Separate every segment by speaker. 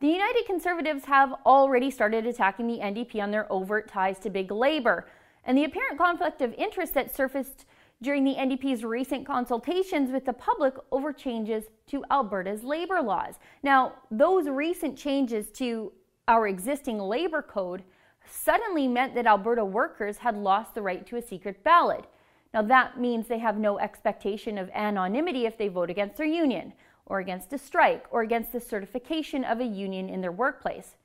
Speaker 1: The United Conservatives have already started attacking the NDP on their overt ties to big labour, and the apparent conflict of interest that surfaced during the NDP's recent consultations with the public over changes to Alberta's labour laws. Now, those recent changes to our existing labour code suddenly meant that Alberta workers had lost the right to a secret ballot. Now, that means they have no expectation of anonymity if they vote against their union, or against a strike, or against the certification of a union in their workplace.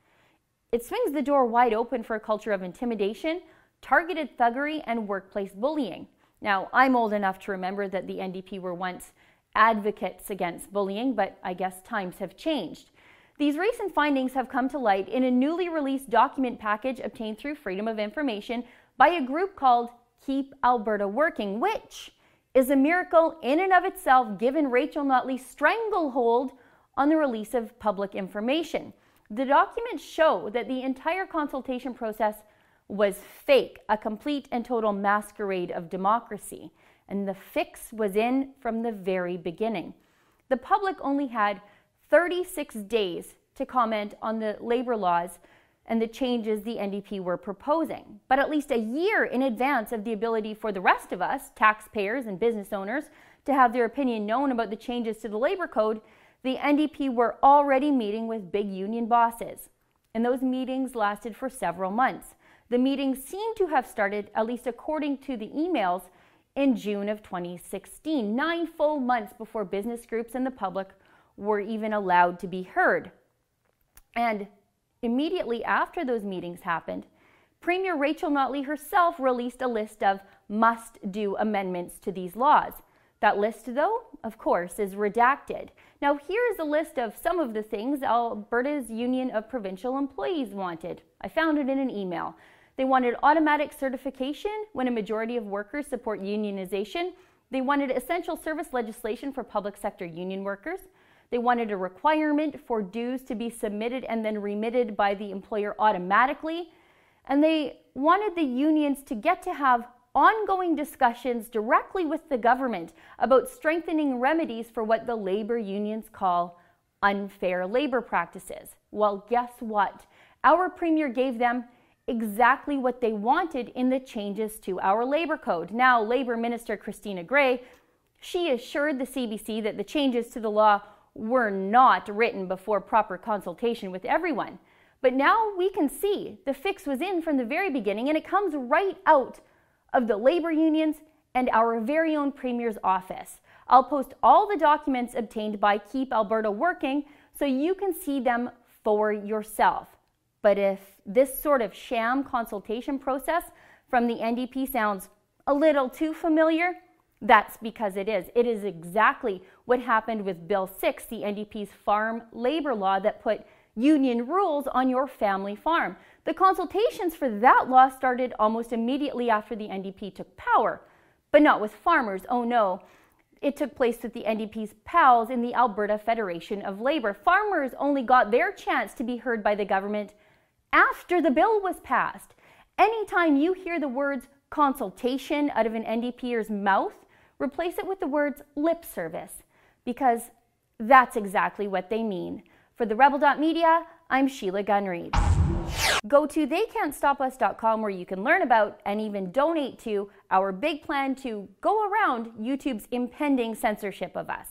Speaker 1: It swings the door wide open for a culture of intimidation, targeted thuggery, and workplace bullying. Now, I'm old enough to remember that the NDP were once advocates against bullying, but I guess times have changed. These recent findings have come to light in a newly released document package obtained through Freedom of Information by a group called Keep Alberta Working, which is a miracle in and of itself given Rachel Notley's stranglehold on the release of public information. The documents show that the entire consultation process was fake, a complete and total masquerade of democracy, and the fix was in from the very beginning. The public only had 36 days to comment on the labour laws and the changes the NDP were proposing. But at least a year in advance of the ability for the rest of us, taxpayers and business owners, to have their opinion known about the changes to the labour code, the NDP were already meeting with big union bosses. And those meetings lasted for several months. The meetings seem to have started, at least according to the emails, in June of 2016, 9 full months before business groups and the public were even allowed to be heard. And immediately after those meetings happened, Premier Rachel Notley herself released a list of must-do amendments to these laws. That list, though, of course, is redacted. Now, here's a list of some of the things Alberta's Union of Provincial Employees wanted. I found it in an email. They wanted automatic certification when a majority of workers support unionization. They wanted essential service legislation for public sector union workers. They wanted a requirement for dues to be submitted and then remitted by the employer automatically. And they wanted the unions to get to have ongoing discussions directly with the government about strengthening remedies for what the labor unions call unfair labor practices. Well, guess what? Our premier gave them exactly what they wanted in the changes to our labor code. Now, Labor Minister Christina Gray, she assured the CBC that the changes to the law were not written before proper consultation with everyone. But now we can see the fix was in from the very beginning, and it comes right out of the labor unions and our very own Premier's office. I'll post all the documents obtained by Keep Alberta Working so you can see them for yourself. But if this sort of sham consultation process from the NDP sounds a little too familiar, that's because it is. It is exactly what happened with Bill 6, the NDP's farm labor law that put union rules on your family farm. The consultations for that law started almost immediately after the NDP took power, but not with farmers. Oh no, it took place with the NDP's pals in the Alberta Federation of Labour. Farmers only got their chance to be heard by the government after the bill was passed. Anytime you hear the words consultation out of an NDPer's mouth, replace it with the words lip service, because that's exactly what they mean. For the Rebel.media, I'm Sheila Gunn-Reid. Go to theycan'tstopus.com where you can learn about and even donate to our big plan to go around YouTube's impending censorship of us.